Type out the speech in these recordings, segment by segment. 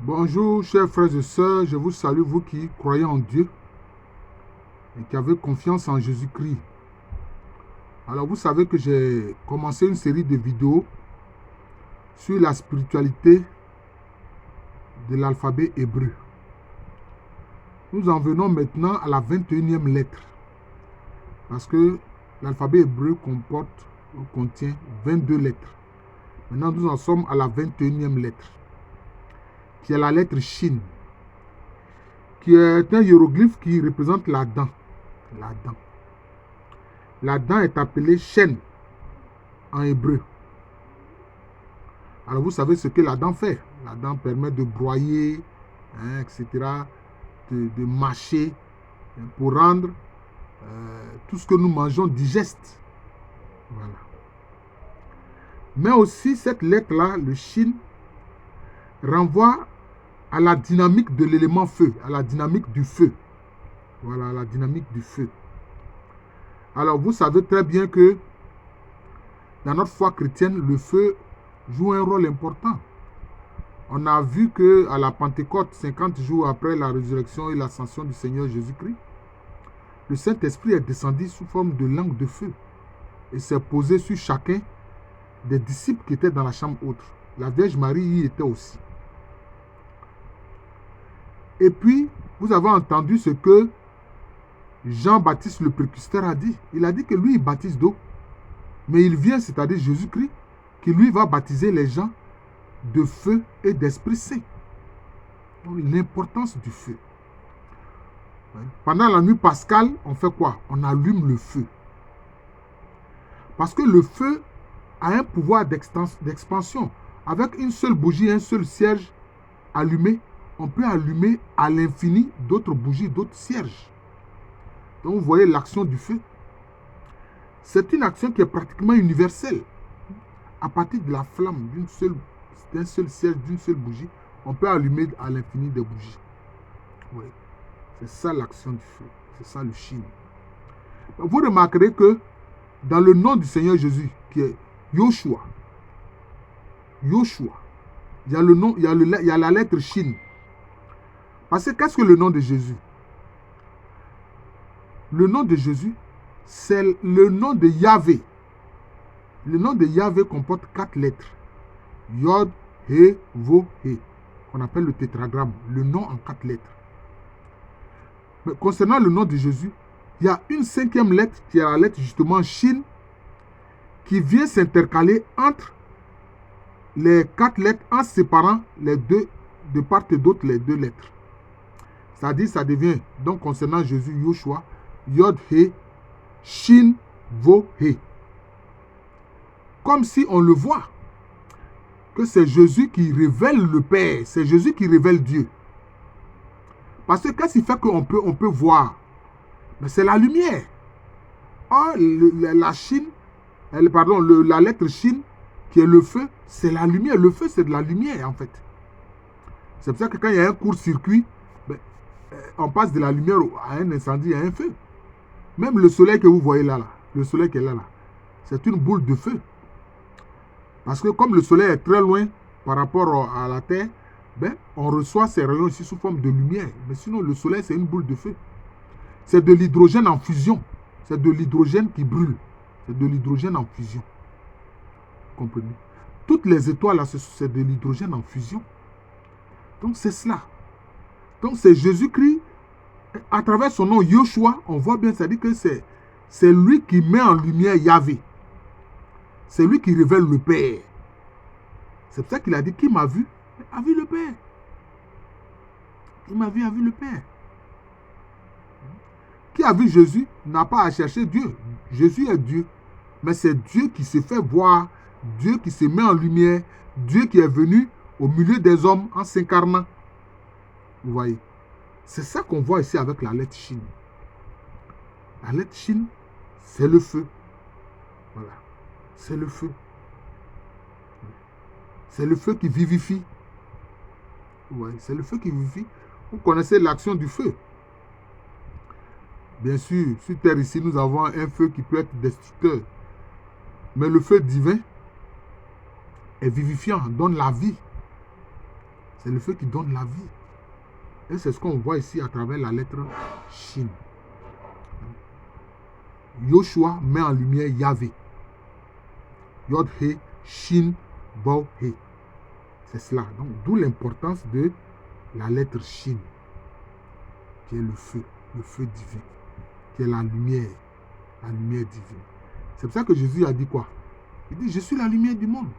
Bonjour, chers frères et sœurs, je vous salue, vous qui croyez en Dieu et qui avez confiance en Jésus-Christ. Alors, vous savez que j'ai commencé une série de vidéos sur la spiritualité de l'alphabet hébreu. Nous en venons maintenant à la 21e lettre, parce que l'alphabet hébreu contient 22 lettres. Maintenant, nous en sommes à la 21e lettre, qui est la lettre Shin, qui est un hiéroglyphe qui représente la dent. La dent. La dent est appelée Shen en hébreu. Alors vous savez ce que la dent fait. La dent permet de broyer, etc., de mâcher, pour rendre tout ce que nous mangeons digeste. Voilà. Mais aussi cette lettre-là, le Shin, renvoie à la dynamique de l'élément feu, à la dynamique du feu. Voilà, la dynamique du feu. Alors vous savez très bien que dans notre foi chrétienne, le feu joue un rôle important. On a vu qu'à la Pentecôte, 50 jours après la résurrection et l'ascension du Seigneur Jésus-Christ, le Saint-Esprit est descendu sous forme de langue de feu et s'est posé sur chacun des disciples qui étaient dans la chambre haute. La Vierge Marie y était aussi. Et puis, vous avez entendu ce que Jean-Baptiste le précurseur a dit. Il a dit que lui, il baptise d'eau. Mais il vient, c'est-à-dire Jésus-Christ, qui lui va baptiser les gens de feu et d'Esprit Saint. Donc, l'importance du feu. Pendant la nuit pascale, on fait quoi? On allume le feu. Parce que le feu a un pouvoir d'expansion. Avec une seule bougie, un seul cierge allumé, on peut allumer à l'infini d'autres bougies, d'autres cierges. Donc vous voyez l'action du feu. C'est une action qui est pratiquement universelle. À partir de la flamme d'un seul cierge, d'une seule bougie, on peut allumer à l'infini des bougies. Oui. C'est ça l'action du feu. C'est ça le Shin. Vous remarquerez que dans le nom du Seigneur Jésus, qui est Yoshua, il y a le nom, il y a la lettre Shin. Parce que qu'est-ce que le nom de Jésus? Le nom de Jésus, c'est le nom de Yahvé. Le nom de Yahvé comporte 4 lettres. Yod, He, Vo, He. Qu'on appelle le tétragramme. Le nom en 4 lettres. Mais concernant le nom de Jésus, il y a une 5e lettre qui est la lettre justement Shin, qui vient s'intercaler entre les 4 lettres en séparant les deux, de part et d'autre les 2 lettres. C'est-à-dire, ça devient, donc concernant Jésus, Yoshua, Yod, He, Shin, Vo, He. Comme si on le voit, que c'est Jésus qui révèle le Père, c'est Jésus qui révèle Dieu. Parce que qu'est-ce qui fait qu'on peut voir? Mais c'est la lumière. Or, la lettre Shin, qui est le feu, c'est la lumière. Le feu, c'est de la lumière, en fait. C'est pour ça que quand il y a un court-circuit, on passe de la lumière à un incendie, à un feu. Même le soleil que vous voyez là, le soleil qui est là, c'est une boule de feu. Parce que comme le soleil est très loin par rapport à la terre, on reçoit ces rayons ici sous forme de lumière. Mais sinon, le soleil, c'est une boule de feu. C'est de l'hydrogène en fusion. C'est de l'hydrogène qui brûle. C'est de l'hydrogène en fusion. Vous comprenez? Toutes les étoiles, là, c'est de l'hydrogène en fusion. Donc, c'est cela. Donc, c'est Jésus-Christ. À travers son nom, Yoshua, on voit bien, ça dit que c'est lui qui met en lumière Yahvé. C'est lui qui révèle le Père. C'est pour ça qu'il a dit, qui m'a vu, a vu le Père. Qui m'a vu, a vu le Père. Qui a vu Jésus n'a pas à chercher Dieu. Jésus est Dieu. Mais c'est Dieu qui se fait voir, Dieu qui se met en lumière, Dieu qui est venu au milieu des hommes en s'incarnant. Vous voyez? C'est ça qu'on voit ici avec la lettre Shin. La lettre Shin, c'est le feu. Voilà. C'est le feu. C'est le feu qui vivifie. Ouais, c'est le feu qui vivifie. Vous connaissez l'action du feu. Bien sûr, sur terre ici, nous avons un feu qui peut être destructeur. Mais le feu divin est vivifiant, donne la vie. C'est le feu qui donne la vie. Et c'est ce qu'on voit ici à travers la lettre Shin. Yoshua met en lumière Yahvé. Yod-He, Shin, Bo-He. C'est cela. Donc, d'où l'importance de la lettre Shin, qui est le feu divin, qui est la lumière divine. C'est pour ça que Jésus a dit quoi? Il dit, je suis la lumière du monde.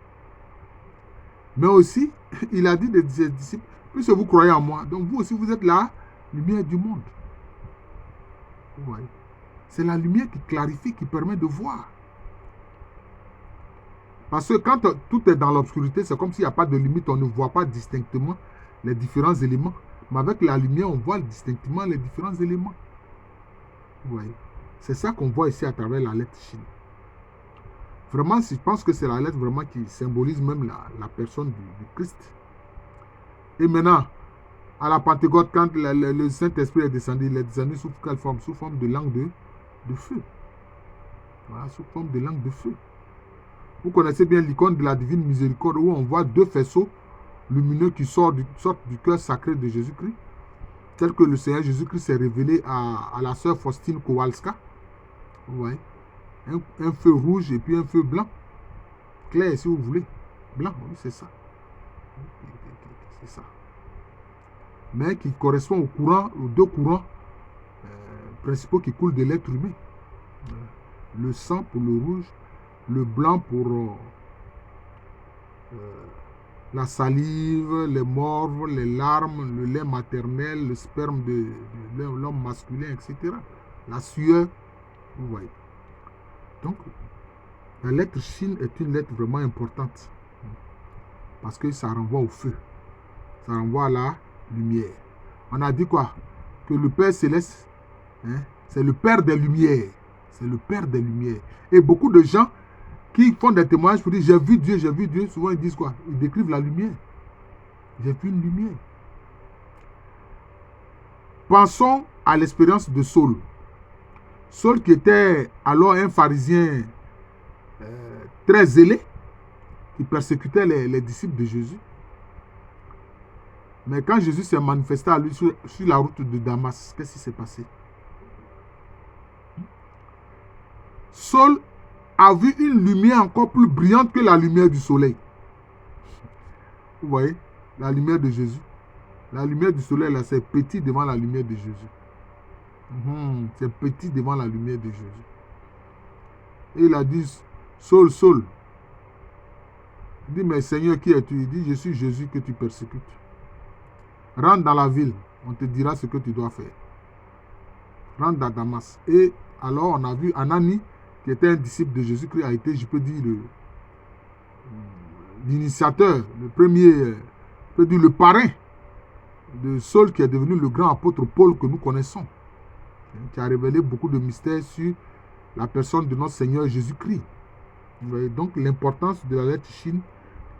Mais aussi, il a dit de ses disciples, puisque vous croyez en moi, donc vous aussi, vous êtes la lumière du monde. Vous voyez? C'est la lumière qui clarifie, qui permet de voir. Parce que quand tout est dans l'obscurité, c'est comme s'il n'y a pas de limite, on ne voit pas distinctement les différents éléments. Mais avec la lumière, on voit distinctement les différents éléments. Vous voyez? C'est ça qu'on voit ici à travers la lettre Shin. Vraiment, je pense que c'est la lettre vraiment qui symbolise même la personne du Christ. Et maintenant, à la Pentecôte, quand le Saint-Esprit est descendu, il est descendu sous quelle forme? Sous forme de langue de feu. Voilà, sous forme de langue de feu. Vous connaissez bien l'icône de la divine miséricorde où on voit deux faisceaux lumineux qui sortent du cœur sacré de Jésus-Christ, tel que le Seigneur Jésus-Christ s'est révélé à la sœur Faustine Kowalska. Vous voyez? Un feu rouge et puis un feu blanc. Clair, si vous voulez. Blanc, oui, c'est ça. C'est ça. Mais qui correspond aux deux courants principaux qui coulent de l'être humain. Le sang pour le rouge, le blanc pour la salive, les morves, les larmes, le lait maternel, le sperme de l'homme masculin, etc. La sueur, vous voyez. Donc, la lettre Shin est une lettre vraiment importante. Parce que ça renvoie au feu. Ça renvoie à la lumière. On a dit quoi? Que le Père Céleste, c'est le Père des Lumières. C'est le Père des Lumières. Et beaucoup de gens qui font des témoignages pour dire j'ai vu Dieu, souvent ils disent quoi? Ils décrivent la lumière. J'ai vu une lumière. Pensons à l'expérience de Saul. Saul qui était alors un pharisien très zélé, qui persécutait les disciples de Jésus. Mais quand Jésus s'est manifesté à lui sur la route de Damas, qu'est-ce qui s'est passé? Saul a vu une lumière encore plus brillante que la lumière du soleil. Vous voyez? La lumière de Jésus. La lumière du soleil, là, c'est petit devant la lumière de Jésus. C'est petit devant la lumière de Jésus. Et il a dit, Saul, Saul. Il dit, mais Seigneur, qui es-tu? Il dit, je suis Jésus que tu persécutes. Rentre dans la ville, on te dira ce que tu dois faire. Rentre à Damas. Et alors, on a vu Anani, qui était un disciple de Jésus-Christ, a été, je peux dire, l'initiateur, le premier, je peux dire, le parrain de Saul, qui est devenu le grand apôtre Paul que nous connaissons, qui a révélé beaucoup de mystères sur la personne de notre Seigneur Jésus-Christ. Donc, l'importance de la lettre Shin,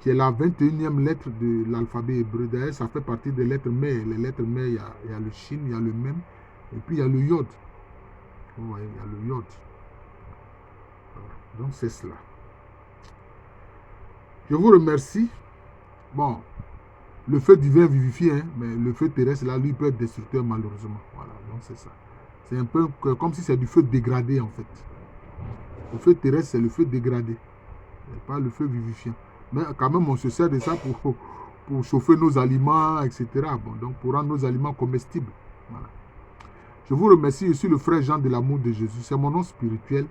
qui est la 21e lettre de l'alphabet hébreu. D'ailleurs, ça fait partie des lettres mères. Les lettres mères, il y a le Shin, il y a le Mem, et puis il y a le Yod. Vous voyez, il y a le Yod. Donc, c'est cela. Je vous remercie. Bon, le feu divin vivifie, mais le feu terrestre, là, lui, peut être destructeur, malheureusement. Voilà, donc c'est ça. C'est un peu comme si c'est du feu dégradé, en fait. Le feu terrestre, c'est le feu dégradé. Pas le feu vivifiant. Mais quand même, on se sert de ça pour chauffer nos aliments, etc. Bon, donc, pour rendre nos aliments comestibles. Voilà. Je vous remercie. Je suis le frère Jean de l'amour de Jésus. C'est mon nom spirituel.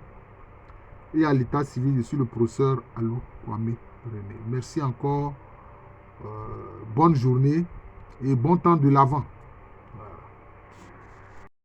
Et à l'état civil, je suis le professeur Alou Kwame René. Merci encore. Bonne journée et bon temps de l'Avent.